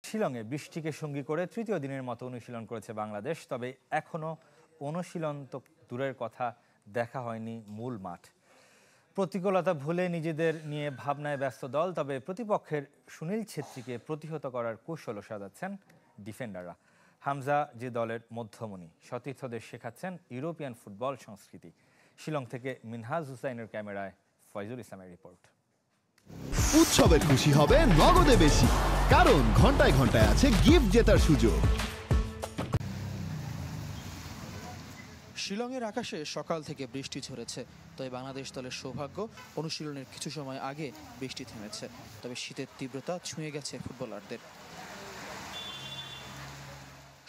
শিলংয়ে বৃষ্টিকে সঙ্গী করে তৃতীয় দিনের মতো অনুশীলন করেছে বাংলাদেশ। তবে এখনও অনুশীলন তো দূরের কথা, দেখা হয়নি মূল মাঠ। প্রতিকূলতা ভুলে নিজেদের নিয়ে ভাবনায় ব্যস্ত দল। তবে প্রতিপক্ষের সুনীল ছেত্রীকে প্রতিহত করার কৌশলও সাজাচ্ছেন ডিফেন্ডাররা। হামজা যে দলের মধ্যমণি, সতীর্থদের শেখাচ্ছেন ইউরোপিয়ান ফুটবল সংস্কৃতি। শিলং থেকে মিনহাজ হুসাইনের ক্যামেরায় ফয়জুল ইসলামের রিপোর্ট। উৎসবে খুশি হবে নগদে বেশি, কারণ ঘন্টায় ঘন্টায় আছে গিফট জেতার সুযোগ। শিলংয়ের আকাশে সকাল থেকে বৃষ্টি ঝরেছে। তবে বাংলাদেশ দলের সৌভাগ্য, অনুশীলনের কিছু সময় আগে বৃষ্টি থেমেছে। তবে শীতের তীব্রতা ছুঁয়ে গেছে ফুটবলারদের।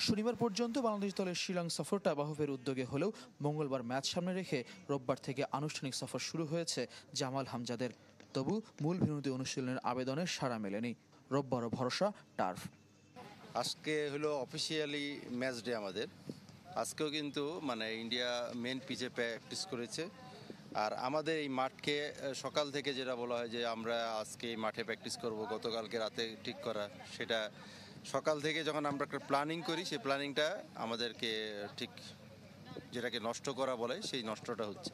শনিবার পর্যন্ত বাংলাদেশ দলের শিলং সফরটা বাফুফের উদ্যোগে হলেও মঙ্গলবার ম্যাচ সামনে রেখে রোববার থেকে আনুষ্ঠানিক সফর শুরু হয়েছে জামাল হামজাদের। তবু মূল ভেন্যুতে অনুশীলনের আবেদনের সাড়া মেলেনি। রোববারও ভরসা টার্ফ। আজকে হলো অফিসিয়ালি ম্যাচ ডে আমাদের। আজকেও কিন্তু ইন্ডিয়া মেন পিচে প্র্যাকটিস করেছে। আর আমাদের এই মাঠকে সকাল থেকে যেটা বলা হয় যে আমরা আজকে এই মাঠে প্র্যাকটিস করব, গতকালকে রাতে ঠিক করা, সেটা সকাল থেকে যখন আমরা একটা প্ল্যানিং করি, সেই প্ল্যানিংটা আমাদেরকে ঠিক যেটাকে নষ্ট করা বলে, সেই নষ্টটা হচ্ছে।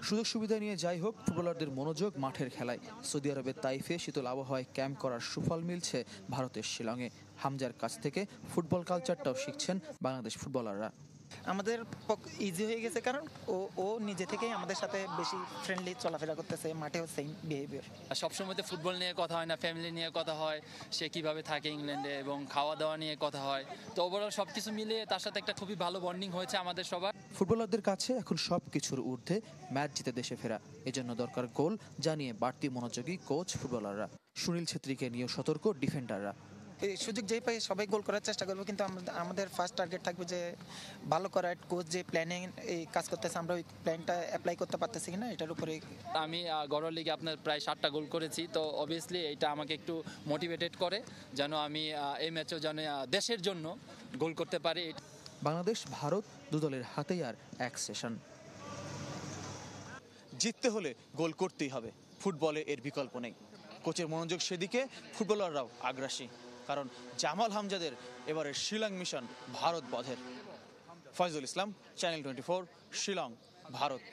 সুযোগ সুবিধা নিয়ে যাই হোক, ফুটবলারদের মনোযোগ মাঠের খেলায়। সৌদি আরবের তাইফে শীতল আবহাওয়ায় ক্যাম্প করার সুফল মিলছে ভারতের শিলংয়ে। হামজার কাছ থেকে ফুটবল কালচারটাও শিখছেন বাংলাদেশ ফুটবলাররা। আমাদের ইজি হয়ে গেছে, কারণ ও নিজে থেকেই আমাদের সাথে বেশি ফ্রেন্ডলি চলাফেরা করতেছে, মাঠেও সেম বিহেভিয়ার। সবসময় তো ফুটবল নিয়ে কথা হয় না, ফ্যামিলি নিয়ে কথা হয়, সে কিভাবে থাকে ইংল্যান্ডে, এবং খাওয়া দাওয়া নিয়ে কথা হয়। তো ওভারঅল সব কিছু মিলিয়ে তার সাথে একটা খুবই ভালো বন্ডিং হয়েছে আমাদের সবার। ফুটবলারদের কাছে এখন সব কিছুর ঊর্ধ্বে ম্যাচ জিতে দেশে ফেরা। এজন্য দরকার গোল, জানিয়ে বাড়তি মনোযোগী কোচ ফুটবলাররা। সুনীল ছেত্রীকে নিয়ে সতর্ক ডিফেন্ডাররা। এই সুযোগ যেই পাই সবাই গোল করার চেষ্টা করবো, কিন্তু আমাদের ফার্স্ট টার্গেট থাকবে যে ভালো করার। কোচ যে প্ল্যানিং এই কাজ করতেছে, আমরা ওই প্ল্যানটা অ্যাপ্লাই করতে পারতেছি কিনা এটার উপরে। আমি ঘরোয়া লিগে আপনার প্রায় 7টা গোল করেছি, তো অবভিয়াসলি এটা আমাকে একটু মোটিভেটেড করে যেন আমি এই ম্যাচেও যেন দেশের জন্য গোল করতে পারি। বাংলাদেশ ভারত দু দলের হাতেই আর এক সেশন। জিততে হলে গোল করতেই হবে, ফুটবলে এর বিকল্প নেই। কোচের মনোযোগ সেদিকে, ফুটবলাররাও আগ্রাসী, কারণ জামাল হামজাদের এবারের শিলং মিশন ভারত বধের। ফয়জুল ইসলাম, চ্যানেল 24, শিলং, ভারত।